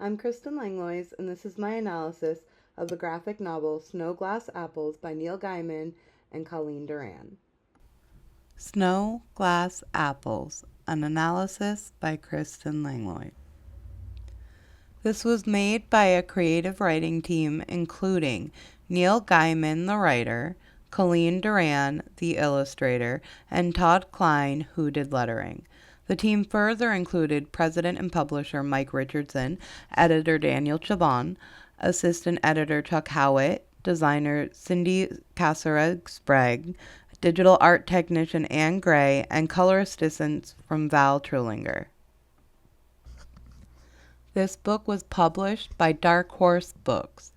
I'm Kristen Langlois, and this is my analysis of the graphic novel Snow Glass Apples by Neil Gaiman and Colleen Doran. Snow Glass Apples, an analysis by Kristen Langlois. This was made by a creative writing team including Neil Gaiman, the writer, Colleen Doran, the illustrator, and Todd Klein, who did lettering. The team further included president and publisher Mike Richardson, editor Daniel Chabon, assistant editor Chuck Howitt, designer Cindy Kassereg-Sprague, digital art technician Anne Gray, and color assistance from Val Trulinger. This book was published by Dark Horse Books.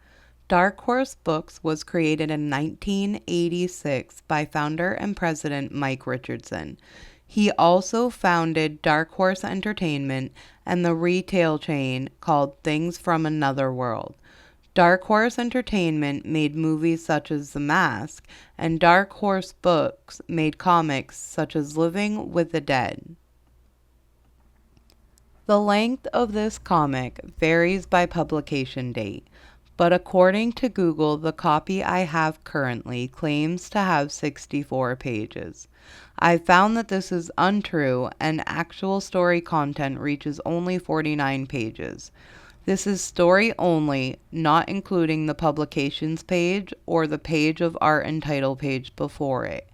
Dark Horse Books was created in 1986 by founder and president Mike Richardson. He also founded Dark Horse Entertainment and the retail chain called Things from Another World. Dark Horse Entertainment made movies such as The Mask, and Dark Horse Books made comics such as Living with the Dead. The length of this comic varies by publication date, but according to Google, the copy I have currently claims to have 64 pages. I found that this is untrue, and actual story content reaches only 49 pages. This is story only, not including the publications page or the page of art and title page before it.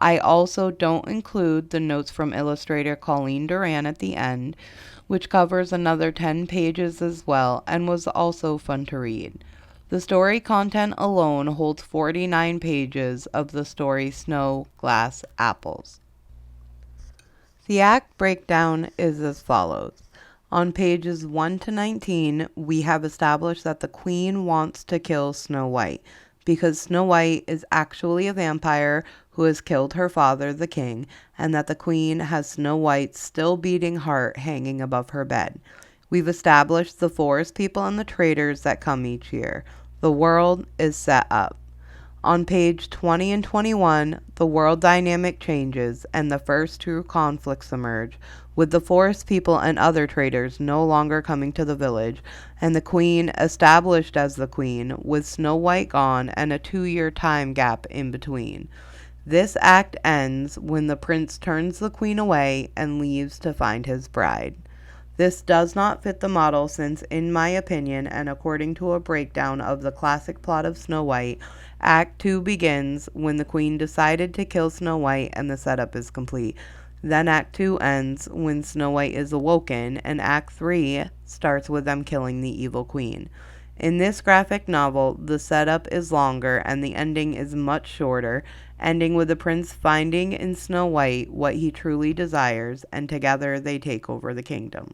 I also don't include the notes from illustrator Colleen Doran at the end, which covers another 10 pages as well and was also fun to read. The story content alone holds 49 pages of the story Snow Glass Apples. The act breakdown is as follows. On pages 1 to 19, we have established that the queen wants to kill Snow White because Snow White is actually a vampire who has killed her father, the king, and that the queen has Snow White's still beating heart hanging above her bed. We've established the forest people and the traders that come each year. The world is set up. On page 20 and 21, the world dynamic changes and the first two conflicts emerge, with the forest people and other traders no longer coming to the village, and the queen established as the queen, with Snow White gone and a 2-year time gap in between. This act ends when the prince turns the queen away and leaves to find his bride. This does not fit the model since, in my opinion, and according to a breakdown of the classic plot of Snow White, Act 2 begins when the queen decided to kill Snow White and the setup is complete. Then Act 2 ends when Snow White is awoken, and Act 3 starts with them killing the evil queen. In this graphic novel, the setup is longer and the ending is much shorter, ending with the prince finding in Snow White what he truly desires, and together they take over the kingdom.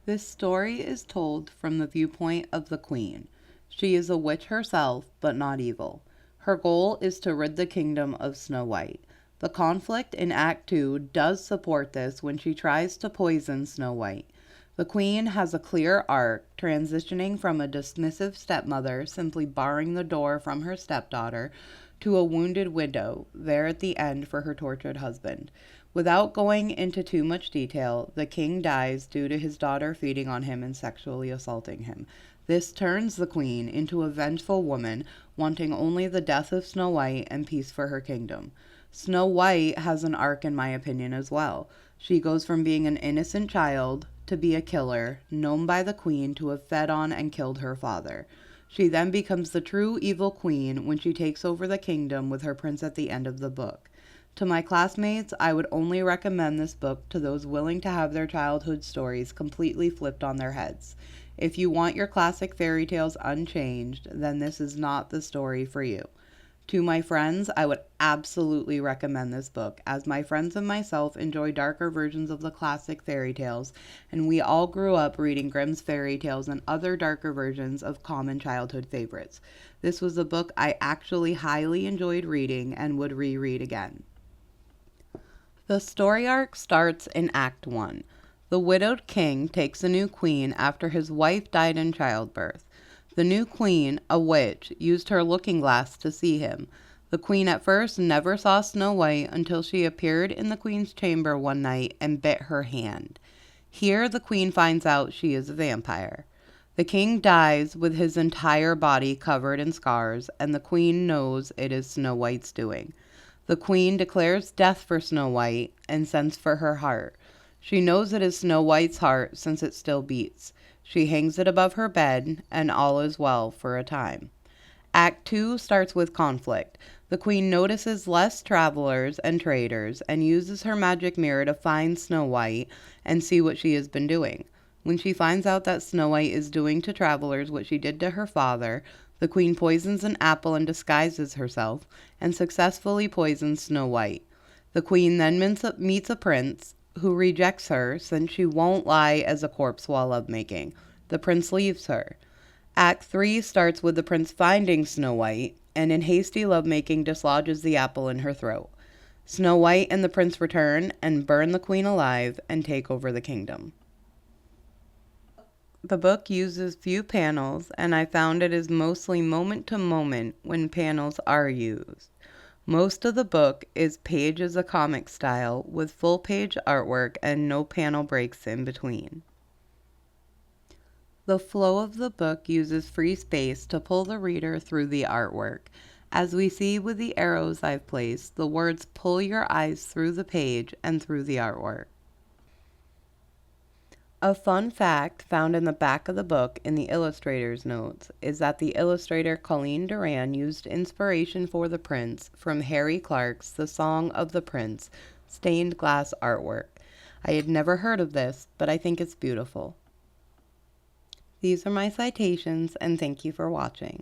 This story is told from the viewpoint of the queen. She is a witch herself, but not evil. Her goal is to rid the kingdom of Snow White. The conflict in Act 2 does support this when she tries to poison Snow White. The queen has a clear arc, transitioning from a dismissive stepmother simply barring the door from her stepdaughter to a wounded widow there at the end for her tortured husband. Without going into too much detail, the king dies due to his daughter feeding on him and sexually assaulting him. This turns the queen into a vengeful woman, wanting only the death of Snow White and peace for her kingdom. Snow White has an arc in my opinion as well. She goes from being an innocent child to be a killer, known by the queen to have fed on and killed her father. She then becomes the true evil queen when she takes over the kingdom with her prince at the end of the book. To my classmates, I would only recommend this book to those willing to have their childhood stories completely flipped on their heads. If you want your classic fairy tales unchanged, then this is not the story for you. To my friends, I would absolutely recommend this book, as my friends and myself enjoy darker versions of the classic fairy tales, and we all grew up reading Grimm's fairy tales and other darker versions of common childhood favorites. This was a book I actually highly enjoyed reading and would reread again. The story arc starts in Act 1. The widowed king takes a new queen after his wife died in childbirth. The new queen, a witch, used her looking glass to see him. The queen at first never saw Snow White until she appeared in the queen's chamber one night and bit her hand. Here the queen finds out she is a vampire. The king dies with his entire body covered in scars, and the queen knows it is Snow White's doing. The queen declares death for Snow White and sends for her heart. She knows it is Snow White's heart since it still beats. She hangs it above her bed, and all is well for a time. Act 2 starts with conflict. The queen notices less travelers and traders and uses her magic mirror to find Snow White and see what she has been doing. When she finds out that Snow White is doing to travelers what she did to her father, the queen poisons an apple and disguises herself and successfully poisons Snow White. The queen then meets a prince who rejects her since she won't lie as a corpse while lovemaking. The prince leaves her. Act 3 starts with the prince finding Snow White, and in hasty lovemaking dislodges the apple in her throat. Snow White and the prince return and burn the queen alive and take over the kingdom. The book uses few panels, and I found it is mostly moment to moment when panels are used. Most of the book is page as a comic style with full page artwork and no panel breaks in between. The flow of the book uses free space to pull the reader through the artwork. As we see with the arrows I've placed, the words pull your eyes through the page and through the artwork. A fun fact found in the back of the book in the illustrator's notes is that the illustrator Colleen Duran used inspiration for the prince from Harry Clarke's The Song of the Prince stained glass artwork. I had never heard of this, but I think it's beautiful. These are my citations, and thank you for watching.